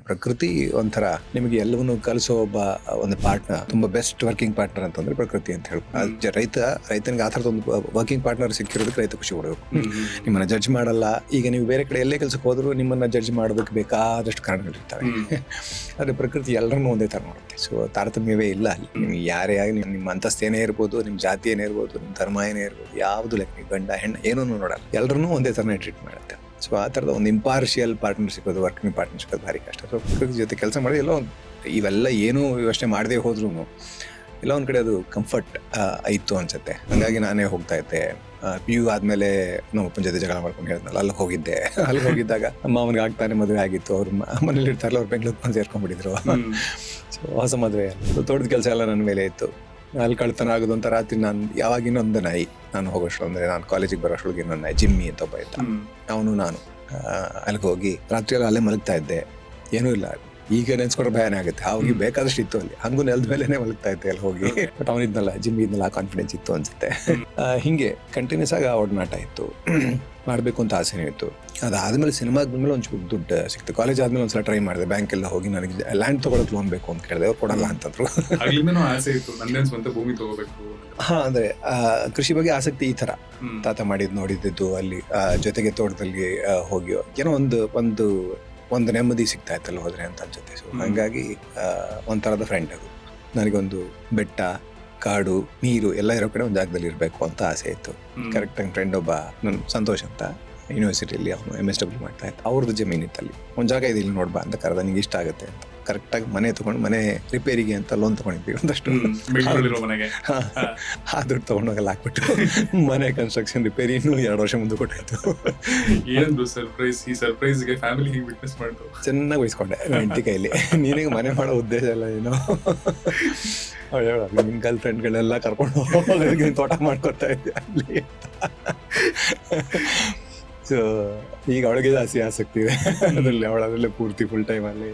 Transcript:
ಪ್ರಕೃತಿ ಒಂಥರ ನಿಮಗೆ ಎಲ್ಲವನ್ನೂ ಕಲಿಸೋ ಒಂದು ಪಾರ್ಟ್ನರ್, ತುಂಬಾ ಬೆಸ್ಟ್ ವರ್ಕಿಂಗ್ ಪಾರ್ಟ್ನರ್ ಅಂತಂದ್ರೆ ಪ್ರಕೃತಿ ಅಂತ ಹೇಳ್ಬೋದು. ರೈತನಿಗೆ ಆ ಥರದ ಒಂದು ವರ್ಕಿಂಗ್ ಪಾರ್ಟ್ನರ್ ಸಿಕ್ಕಿರೋದಕ್ಕೆ ರೈತ ಖುಷಿ ಪಡಬೇಕು. ನಿಮ್ಮನ್ನ ಜಡ್ಜ್ ಮಾಡಲ್ಲ. ಈಗ ನೀವು ಬೇರೆ ಕಡೆ ಎಲ್ಲೇ ಕೆಲಸಕ್ಕೆ ಹೋದ್ರು ನಿಮ್ಮನ್ನ ಜಡ್ಜ್ ಮಾಡೋದಕ್ಕೆ ಬೇಕಾದಷ್ಟು ಕಾರಣಗಳಿರ್ತವೆ. ಆದರೆ ಪ್ರಕೃತಿ ಎಲ್ಲರನ್ನೂ ಒಂದೇ ಥರ ನೋಡುತ್ತೆ. ಸೊ ತಾರತಮ್ಯವೇ ಇಲ್ಲ ಅಲ್ಲಿ. ನಿಮ್ಗೆ ಯಾರೇ ಆಗಿ ನಿಮ್ಮ ಅಂತಸ್ತೇನೇ ಇರ್ಬೋದು, ನಿಮ್ಮ ಜಾತಿ ಏನೇ ಇರ್ಬೋದು, ನಿಮ್ಮ ಧರ್ಮ ಏನೇ ಇರ್ಬೋದು, ಯಾವುದು ಲೆಕ್ಕ ಗಂಡ ಹೆಣ್ಣು ಏನೂ ನೋಡಲ್ಲ. ಎಲ್ಲರನ್ನೂ ಒಂದೇ ಥರನೇ ಟ್ರೀಟ್ ಮಾಡುತ್ತೆ. ಸೊ ಆ ಥರದ ಒಂದು ಇಂಪಾರ್ಷಿಯಲ್ ಪಾರ್ಟ್ನರ್ ಸಿಗೋದು, ವರ್ಕಿಂಗ್ ಪಾರ್ಟ್ನರ್ ಸಿಗೋದು ಭಾರಿ ಕಷ್ಟ. ಸೊ ಪ್ರಕೃತಿ ಜೊತೆ ಕೆಲಸ ಮಾಡೋದು ಎಲ್ಲೋ ಇವೆಲ್ಲ ಏನೂ ಯೋಚನೆ ಮಾಡದೇ ಹೋದ್ರೂ ಎಲ್ಲ ಒಂದು ಕಡೆ ಅದು ಕಂಫರ್ಟ್ ಆಯಿತು ಅನ್ಸುತ್ತೆ. ಹಾಗಾಗಿ ನಾನೇ ಹೋಗ್ತಾ ಇದ್ದೆ. PU ಆದಮೇಲೆ ನಮ್ಮ ಅಪ್ಪನ ಜೊತೆ ಜಗಳ ಮಾಡ್ಕೊಂಡು ಹೇಳಿದ್ನಲ್ಲ, ಅಲ್ಲಿಗೆ ಹೋಗಿದ್ದೆ. ಅಲ್ಲಿಗೆ ಹೋಗಿದ್ದಾಗ ಮಾವನಿಗೆ ಆಗ್ತಾನೆ ಮದುವೆ ಆಗಿತ್ತು. ಅವ್ರು ಮನೇಲಿ ಇರ್ತಾರಲ್ಲ, ಅವ್ರು ಬೆಂಗಳೂರು ಬಂದು ಸೇರ್ಕೊಂಡ್ಬಿಟ್ಟಿದ್ರು. ಸೊ ಹೊಸ ಮದುವೆ, ತೋಟದ ಕೆಲಸ ಎಲ್ಲ ನನ್ನ ಮೇಲೆ ಇತ್ತು. ಅಲ್ಲಿ ಕಳ್ತನ ಆಗೋದು ಅಂತ ರಾತ್ರಿ ನಾನು ಯಾವಾಗ ಇನ್ನೊಂದು ನಾಯಿ ನಾನು ಹೋಗೋಷ್ಟು, ಅಂದರೆ ನಾನು ಕಾಲೇಜಿಗೆ ಬರೋಷ್ಟೊಳಗೆ ಇನ್ನೊಂದು ನಾಯಿ ಜಿಮ್ಮಿ ಅಂತ ಒಬ್ಬ ಇದ್ದ. ಅವನು ನಾನು ಅಲ್ಲಿಗೆ ಹೋಗಿ ರಾತ್ರಿ ಎಲ್ಲ ಅಲ್ಲೇ ಮಲಗ್ತಾ ಇದ್ದೆ. ಏನೂ ಇಲ್ಲ. ಈಗ ನೆನ್ಸ್ಕೊಂಡ್ರೆ ಭಯನೇ ಆಗುತ್ತೆ. ಅವಾಗ ಬೇಕಾದಷ್ಟು ಇತ್ತು ಅಲ್ಲಿ. ಹಂಗೂ ನೆಲದ ಮೇಲೆನೆ ಮಲಗ್ತಾ ಇದ್ದೆ ಅಲ್ಲಿ ಹೋಗಿ. ಬಟ್ ಅವನಿದ್ನಲ್ಲ, ಜಿಮ್ಮಿ ಇದ್ನಲ್ಲ, ಕಾನ್ಫಿಡೆನ್ಸ್ ಇತ್ತು ಅನ್ಸುತ್ತೆ. ಹಿಂಗೆ ಕಂಟಿನ್ಯೂಸ್ ಆಗಿ ಒಡನಾಟ ಇತ್ತು. ಮಾಡಬೇಕು ಅಂತ ಆಸೆನೇ ಇತ್ತು. ಅದಾದ್ಮೇಲೆ ಸಿನಿಮಾಗೆ ಬಂದ್ಮೇಲೆ ಒಂಚೂರು ದುಡ್ಡು ಸಿಕ್ತು. ಕಾಲೇಜ್ ಆದ್ಮೇಲೆ ಒಂದ್ಸಲ ಟ್ರೈ ಮಾಡಿದೆ. ಬ್ಯಾಂಕೆಲ್ಲ ಹೋಗಿ ನನಗೆ ಲ್ಯಾಂಡ್ ತೊಗೊಳಕ್ ಲೋನ್ ಬೇಕು ಅಂತ ಕೇಳಿದೆ. ಅವ್ರು ಕೊಡಲ್ಲ ಅಂತಂದ್ರು. ಅಂದ್ರೆ ಕೃಷಿ ಬಗ್ಗೆ ಆಸಕ್ತಿ ಈ ತರ ತಾತ ನೋಡಿದ್ದು ಅಲ್ಲಿ, ಜೊತೆಗೆ ತೋಟದಲ್ಲಿ ಹೋಗಿ ಏನೋ ಒಂದು ನೆಮ್ಮದಿ ಸಿಗ್ತಾ ಇತ್ತಲ್ಲ ಹೋದ್ರೆ ಅಂತ ಅನ್ಸುತ್ತೆ. ಸೊ ಹಂಗಾಗಿ ಒಂಥರದ ಫ್ರೆಂಡ್ ಅದು. ನನಗೊಂದು ಬೆಟ್ಟ, ಕಾಡು, ನೀರು ಎಲ್ಲ ಇರೋ ಕಡೆ ಒಂದು ಜಾಗದಲ್ಲಿ ಇರಬೇಕು ಅಂತ ಆಸೆ ಇತ್ತು. ಕರೆಕ್ಟಾಗಿ ಫ್ರೆಂಡ್ ಒಬ್ಬ ನನ್ನ ಸಂತೋಷ್ ಅಂತ ಯೂನಿವರ್ಸಿಟಿಯಲ್ಲಿ ಅವನು MSW ಮಾಡ್ತಾ ಇತ್ತು. ಅವ್ರದ್ದು ಜಮೀನಿತ್ತಲ್ಲಿ. ಒಂದು ಜಾಗ ಇದೆ, ಇಲ್ಲಿ ನೋಡ್ಬಾ ಅಂತ ಕರೆದ. ನಿಂಗೆ ಇಷ್ಟ ಆಗುತ್ತೆ ಅಂತ ಕರೆಕ್ಟಾಗಿ ಮನೆ ತೊಗೊಂಡು, ಮನೆ ರಿಪೇರಿಗೆ ಅಂತ ಲೋನ್ ತೊಗೊಂಡಿದ್ವಿ ಒಂದಷ್ಟು. ಆ ದುಡ್ಡು ತೊಗೊಂಡೋಗಲ್ಲ ಹಾಕ್ಬಿಟ್ಟು ಮನೆ ಕನ್ಸ್ಟ್ರಕ್ಷನ್ ರಿಪೇರಿ ಇನ್ನೂ 2 ವರ್ಷ ಮುಂದೆ ಕೊಟ್ಟಾಯ್ತು. ಚೆನ್ನಾಗಿ ವಹಿಸ್ಕೊಂಡೆ ಹೆಂಡತಿ ಕೈಲಿ. ನೀನಿಗೆ ಮನೆ ಮಾಡೋ ಉದ್ದೇಶ ಇಲ್ಲ ಏನೋ. ಅವಳು ಹೇಳ, ನಿನ್ನ ಗರ್ಲ್ ಫ್ರೆಂಡ್ಗಳೆಲ್ಲ ಕರ್ಕೊಂಡು ಹೋಗೋದಕ್ಕೆ ತೋಟ ಮಾಡ್ಕೊತಾ ಇದ್ದೆ ಅಲ್ಲಿ. ಸೊ ಈಗ ಅವಳಿಗೆ ಜಾಸ್ತಿ ಆಸಕ್ತಿ ಇದೆ ಅದರಲ್ಲಿ. ಅವಳದಲ್ಲೇ ಪೂರ್ತಿ ಫುಲ್ ಟೈಮ್ ಅಲ್ಲಿ